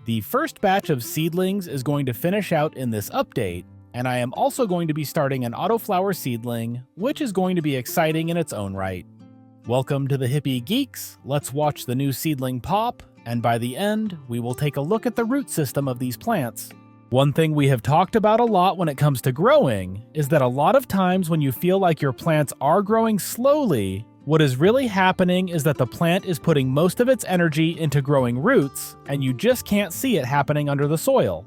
The first batch of seedlings is going to finish out in this update, and I am also going to be starting an autoflower seedling, which is going to be exciting in its own right. Welcome to the Hippie Geeks. Let's watch the new seedling pop, and by the end, we will take a look at the root system of these plants. One thing we have talked about a lot when it comes to growing is that a lot of times when you feel like your plants are growing slowly, what is really happening is that the plant is putting most of its energy into growing roots, and you just can't see it happening under the soil.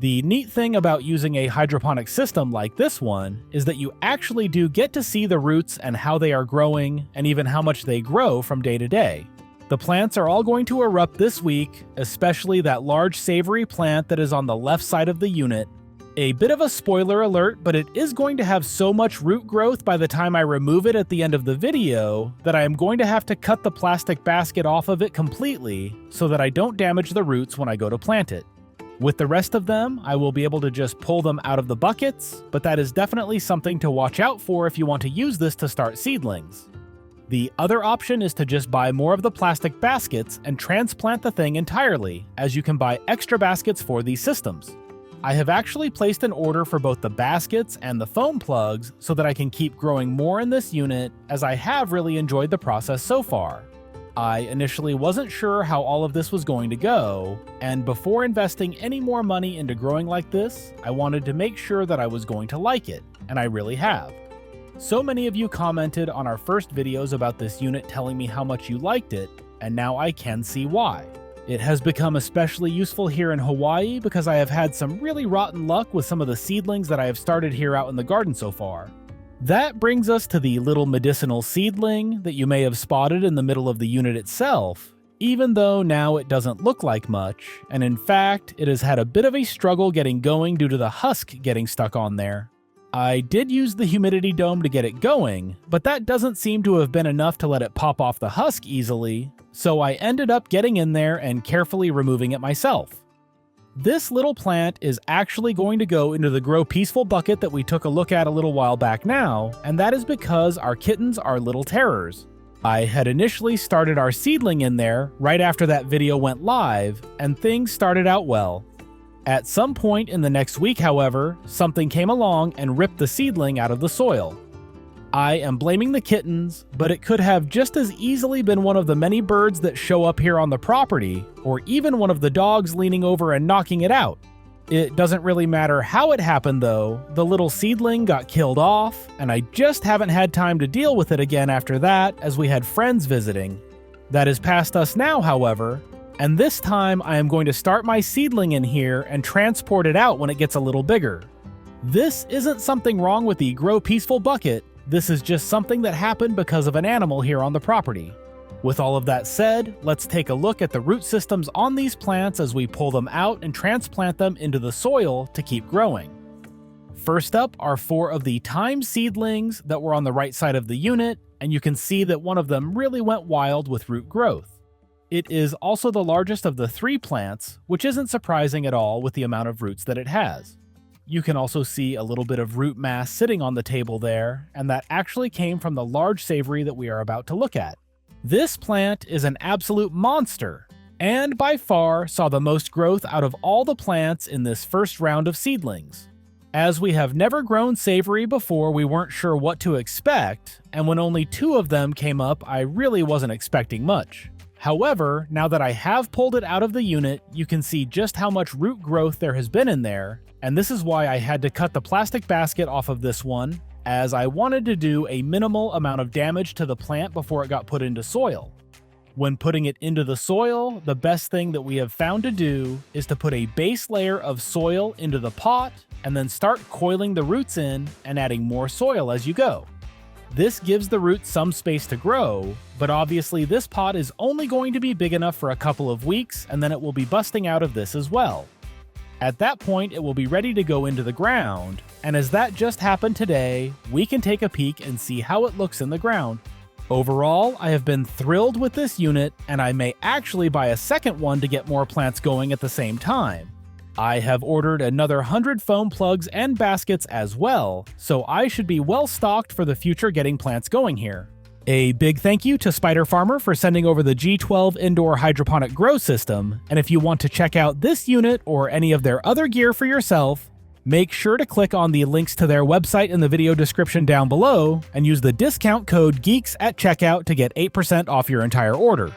The neat thing about using a hydroponic system like this one is that you actually do get to see the roots and how they are growing, and even how much they grow from day to day. The plants are all going to erupt this week, especially that large savory plant that is on the left side of the unit. A bit of a spoiler alert, but it is going to have so much root growth by the time I remove it at the end of the video that I am going to have to cut the plastic basket off of it completely so that I don't damage the roots when I go to plant it. With the rest of them, I will be able to just pull them out of the buckets, but that is definitely something to watch out for if you want to use this to start seedlings. The other option is to just buy more of the plastic baskets and transplant the thing entirely, as you can buy extra baskets for these systems. I have actually placed an order for both the baskets and the foam plugs so that I can keep growing more in this unit, as I have really enjoyed the process so far. I initially wasn't sure how all of this was going to go, and before investing any more money into growing like this, I wanted to make sure that I was going to like it, and I really have. So many of you commented on our first videos about this unit telling me how much you liked it, and now I can see why. It has become especially useful here in Hawaii because I have had some really rotten luck with some of the seedlings that I have started here out in the garden so far. That brings us to the little medicinal seedling that you may have spotted in the middle of the unit itself, even though now it doesn't look like much, and in fact, it has had a bit of a struggle getting going due to the husk getting stuck on there. I did use the humidity dome to get it going, but that doesn't seem to have been enough to let it pop off the husk easily, so I ended up getting in there and carefully removing it myself. This little plant is actually going to go into the Grow Peaceful bucket that we took a look at a little while back now, and that is because our kittens are little terrors. I had initially started our seedling in there right after that video went live, and things started out well. At some point in the next week, however, something came along and ripped the seedling out of the soil. I am blaming the kittens, but it could have just as easily been one of the many birds that show up here on the property, or even one of the dogs leaning over and knocking it out. It doesn't really matter how it happened though, the little seedling got killed off, and I just haven't had time to deal with it again after that as we had friends visiting. That is past us now, however, and this time I am going to start my seedling in here and transport it out when it gets a little bigger. This isn't something wrong with the Grow Peaceful bucket, this is just something that happened because of an animal here on the property. With all of that said, let's take a look at the root systems on these plants as we pull them out and transplant them into the soil to keep growing. First up are 4 of the thyme seedlings that were on the right side of the unit, and you can see that one of them really went wild with root growth. It is also the largest of the 3 plants, which isn't surprising at all with the amount of roots that it has. You can also see a little bit of root mass sitting on the table there, and that actually came from the large savory that we are about to look at. This plant is an absolute monster, and by far saw the most growth out of all the plants in this first round of seedlings. As we have never grown savory before, we weren't sure what to expect, and when only 2 of them came up, I really wasn't expecting much. However, now that I have pulled it out of the unit, you can see just how much root growth there has been in there, and this is why I had to cut the plastic basket off of this one, as I wanted to do a minimal amount of damage to the plant before it got put into soil. When putting it into the soil, the best thing that we have found to do is to put a base layer of soil into the pot, and then start coiling the roots in and adding more soil as you go. This gives the roots some space to grow, but obviously this pot is only going to be big enough for a couple of weeks, and then it will be busting out of this as well. At that point, it will be ready to go into the ground, and as that just happened today, we can take a peek and see how it looks in the ground. Overall, I have been thrilled with this unit, and I may actually buy a second one to get more plants going at the same time. I have ordered another 100 foam plugs and baskets as well, so I should be well stocked for the future getting plants going here. A big thank you to Spider Farmer for sending over the G12 indoor hydroponic grow system, and if you want to check out this unit or any of their other gear for yourself, make sure to click on the links to their website in the video description down below and use the discount code GEEKS at checkout to get 8% off your entire order.